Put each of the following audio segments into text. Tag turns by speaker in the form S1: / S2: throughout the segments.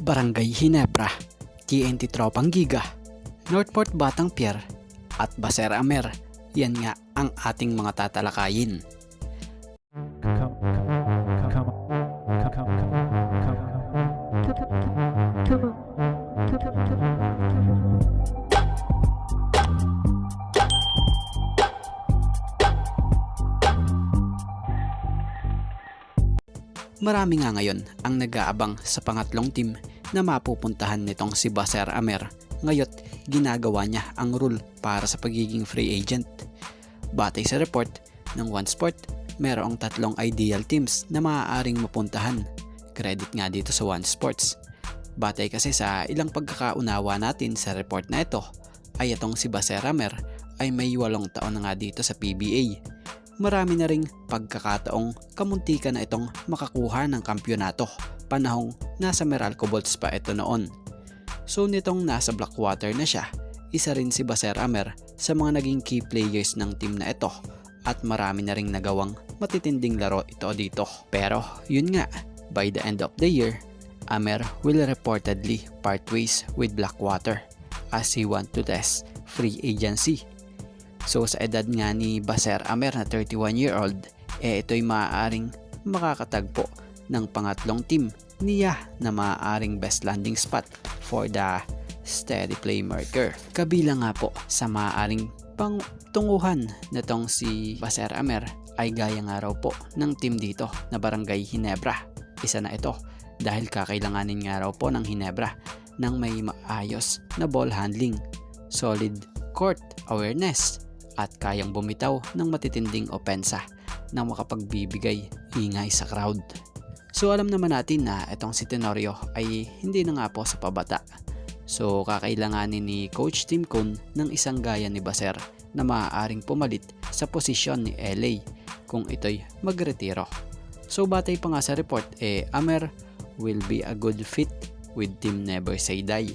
S1: Barangay Ginebra, TNT Tropang Giga, Northport Batang Pier, at Baser Amer. Yan nga ang ating mga tatalakayin. Marami nga ngayon ang nag-aabang sa pangatlong team na mapupuntahan nitong si Baser Amer. Ngayot, ginagawa niya ang rule para sa pagiging free agent. Batay sa report ng OneSport, merong tatlong ideal teams na maaaring mapuntahan. Credit nga dito sa OneSports. Batay kasi sa ilang pagkakaunawa natin sa report na ito, ay itong si Baser Amer ay may 8 taon na nga dito sa PBA. Marami na ring pagkakataong kamuntikan na itong makakuha ng kampyonato panahong nasa Meralco Bolts pa ito noon. So nitong nasa Blackwater na siya, isa rin si Baser Amer sa mga naging key players ng team na ito at marami na ring nagawang matitinding laro ito dito. Pero yun nga, by the end of the year, Amer will reportedly part ways with Blackwater as he want to test free agency. So sa edad nga ni Baser Amer na 31-year-old, ito'y maaaring makakatagpo ng pangatlong team niya na maaaring best landing spot for the steady playmaker. Kabilang nga po sa maaaring pangtunguhan na tong si Baser Amer ay gaya nga raw po ng team dito na Barangay Ginebra. Isa na ito dahil kakailanganin nga raw po ng Ginebra ng may maayos na ball handling, solid court awareness, at kayang bumitaw ng matitinding opensa na makapagbibigay ingay sa crowd. So alam naman natin na itong si Tenorio ay hindi na nga po sa pabata. So kakailanganin ni Coach Tim Cone ng isang gaya ni Baser na maaaring pumalit sa posisyon ni LA kung ito'y magretiro. So batay pa nga sa report, Amer will be a good fit with Team Never Say Die.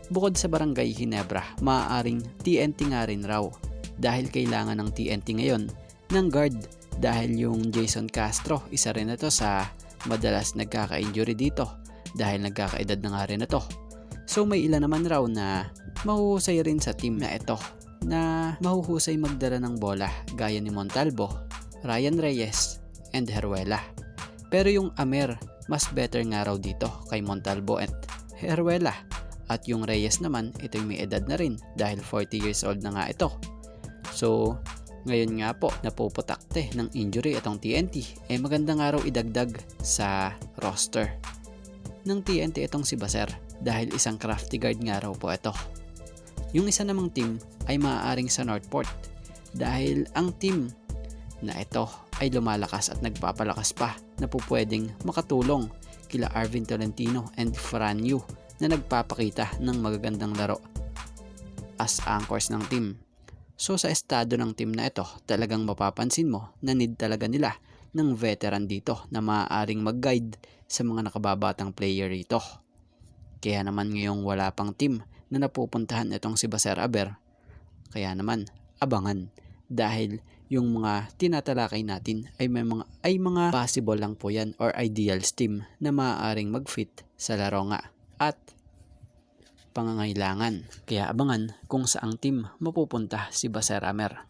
S1: Bukod sa Barangay Ginebra, maaaring TNT nga rin raw dahil kailangan ng TNT ngayon ng guard dahil yung Jason Castro, isa rin ito sa madalas nagkaka-injury dito dahil nagkakaedad na nga rin ito. So may ilan naman raw na mahuhusay rin sa team na ito na mahuhusay magdala ng bola gaya ni Montalvo, Ryan Reyes, and Heruela. Pero yung Amer, mas better nga raw dito kay Montalvo at Heruela. At yung Reyes naman, ito'y may edad na rin dahil 40 years old na nga ito. So, ngayon nga po, napuputakte ng injury itong TNT, maganda nga raw idagdag sa roster ng TNT itong si Baser dahil isang crafty guard nga raw po ito. Yung isa namang team ay maaaring sa Northport dahil ang team na ito ay lumalakas at nagpapalakas pa na pupwedeng makatulong kila Arvin Tolentino and Fran Yu na nagpapakita ng magagandang laro as anchors ng team. So sa estado ng team na ito, talagang mapapansin mo na need talaga nila ng veteran dito na maaaring mag-guide sa mga nakababatang player rito. Kaya naman ngayong wala pang team na napupuntahan itong si Baser Amer, kaya naman abangan dahil yung mga tinatalakay natin ay mga possible lang po yan or ideals team na maaaring mag-fit sa laro nga at pangangailangan. Kaya abangan kung saang team mapupunta si Baser Amer.